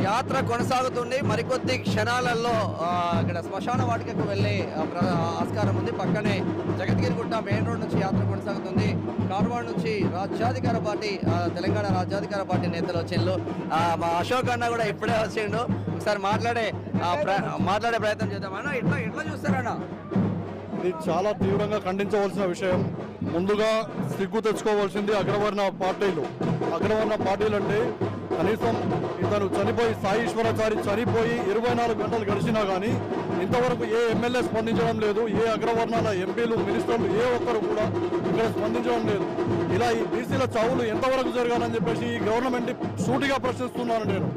యాత్ర కొనసాగుతుంది. మరికొద్ది క్షణాలలో ఇక్కడ శ్మశాన వాటికకు వెళ్ళే ఆస్కారం ఉంది. పక్కనే జగద్గిరిగుట్ట మెయిన్ రోడ్ నుంచి యాత్ర కొనసాగుతుంది. కార్వాడ్ నుంచి రాజ్యాధికార పార్టీ తెలంగాణ రాజ్యాధికార పార్టీ నేతలు వచ్చిండ్రు. మా అశోక్ అన్న కూడా ఇప్పుడే వచ్చిండు. ఒకసారి మాట్లాడే ప్రయత్నం చేద్దాం అన్న. ఎట్లా చూస్తారన్న? ఇది చాలా తీవ్రంగా ఖండించవలసిన విషయం. ముందుగా సిగ్గు తెచ్చుకోవాల్సింది అగ్రవర్ణ పార్టీలు. అగ్రవర్ణ పార్టీలు అంటే కనీసం ఇతను చనిపోయి సాయిశ్వరాచారి చనిపోయి 24 గంటలు గడిచినా కానీ ఇంతవరకు ఏ ఎమ్మెల్యే స్పందించడం లేదు. ఏ అగ్రవర్ణాల ఎంపీలు మినిస్టర్లు ఏ ఒక్కరు కూడా ఇక్కడ స్పందించడం లేదు. ఇలా ఈ బీసీల చావులు ఎంతవరకు జరగాలని చెప్పేసి ఈ గవర్నమెంట్ సూటిగా ప్రశ్నిస్తున్నాను నేను.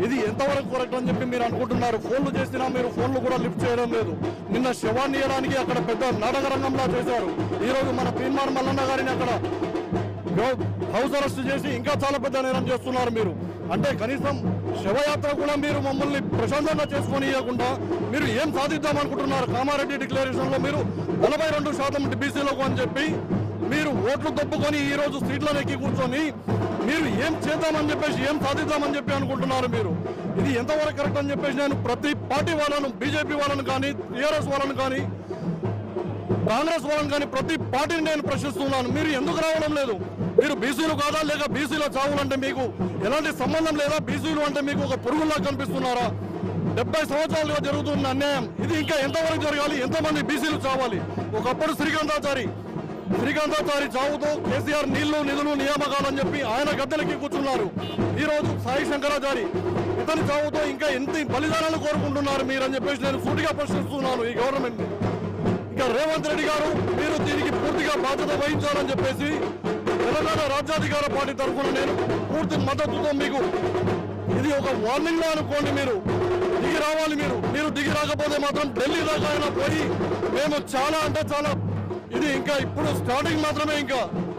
ఇది ఎంతవరకు కరెక్ట్ అని చెప్పి మీరు అనుకుంటున్నారు? ఫోన్లు చేసినా మీరు ఫోన్లు కూడా లిఫ్ట్ చేయడం లేదు. నిన్న శవాన్ని ఇవ్వడానికి అక్కడ పెద్ద నాటక రంగంలా చేశారు. ఈరోజు మన పీన్మార్ మల్లన్న గారిని అక్కడ హౌస్ అరెస్ట్ చేసి ఇంకా చాలా పెద్ద నేరం చేస్తున్నారు మీరు. అంటే కనీసం శవయాత్ర కూడా మీరు మమ్మల్ని ప్రశాంతంగా చేసుకొని ఇవ్వకుండా మీరు ఏం సాధిద్దాం అనుకుంటున్నారు? కామారెడ్డి డిక్లరేషన్లో మీరు 42% బీసీలకు అని చెప్పి మీరు ఓట్లు తప్పుకొని ఈ రోజు సీట్లను ఎక్కి కూర్చొని మీరు ఏం చేద్దామని చెప్పేసి ఏం సాధిద్దామని చెప్పి అనుకుంటున్నారు మీరు? ఇది ఎంతవరకు కరెక్ట్ అని చెప్పేసి నేను ప్రతి పార్టీ వాళ్ళను, బీజేపీ వాళ్ళను కానీ, టీఆర్ఎస్ వాళ్ళను కానీ, కాంగ్రెస్ వాళ్ళని కానీ ప్రతి పార్టీని నేను ప్రశ్నిస్తున్నాను. మీరు ఎందుకు రావడం లేదు? మీరు బీసీలు కాదా, లేక బీసీల చావులంటే మీకు ఎలాంటి సంబంధం లేదా? బీసీలు అంటే మీకు ఒక పురుగులా కనిపిస్తున్నారా? 70 సంవత్సరాలుగా జరుగుతున్న అన్యాయం ఇది ఇంకా ఎంతవరకు జరగాలి? ఎంతమంది బీసీలు చావాలి? ఒకప్పుడు శ్రీకాంతాచారి చావుతో కేసీఆర్ నీళ్లు నిధులు నియామకాలని చెప్పి ఆయన గద్దెలకి కూర్చున్నారు. ఈరోజు సాయి శంకరాచారి ఇతని చావుతో ఇంకా ఎంత బలిదానాలు కోరుకుంటున్నారు మీరని చెప్పేసి నేను సూటిగా ప్రశ్నిస్తున్నాను ఈ గవర్నమెంట్. ఇంకా రేవంత్ రెడ్డి గారు మీరు దీనికి పూర్తిగా బాధ్యత వహించాలని చెప్పేసి తెలంగాణ రాజ్యాధికార పార్టీ తరఫున నేను పూర్తి మద్దతుతో మీకు ఇది ఒక వార్నింగ్ లా అనుకోండి. మీరు దిగి రావాలి. మీరు దిగి రాకపోతే మాత్రం ఢిల్లీ దాకా అయినా పోయి మేము చాలా అంటే చాలా ఇది ఇంకా ఇప్పుడు స్టార్టింగ్ మాత్రమే.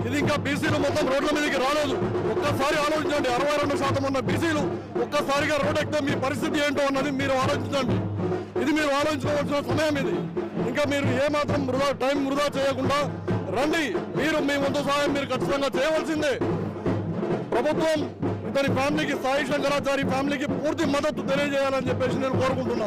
ఇది ఇంకా బీసీలు మొత్తం రోడ్ల మీదకి రాలేదు. ఒక్కసారి ఆలోచించండి. 62% ఉన్న బీసీలు ఒక్కసారిగా రోడ్ ఎక్కితే మీ పరిస్థితి ఏంటో అన్నది మీరు ఆలోచించండి. ఇది మీరు ఆలోచించుకోవాల్సిన సమయం ఇది. ఇంకా మీరు ఏమాత్రం టైం వృధా చేయకుండా రండి. మీరు మీ వంతు సహాయం మీరు ఖచ్చితంగా చేయవలసిందే. ప్రభుత్వం ఇతని ఫ్యామిలీకి, సాయి శంకరాచారి ఫ్యామిలీకి పూర్తి మద్దతు తెలియజేయాలని చెప్పేసి నేను కోరుకుంటున్నాను.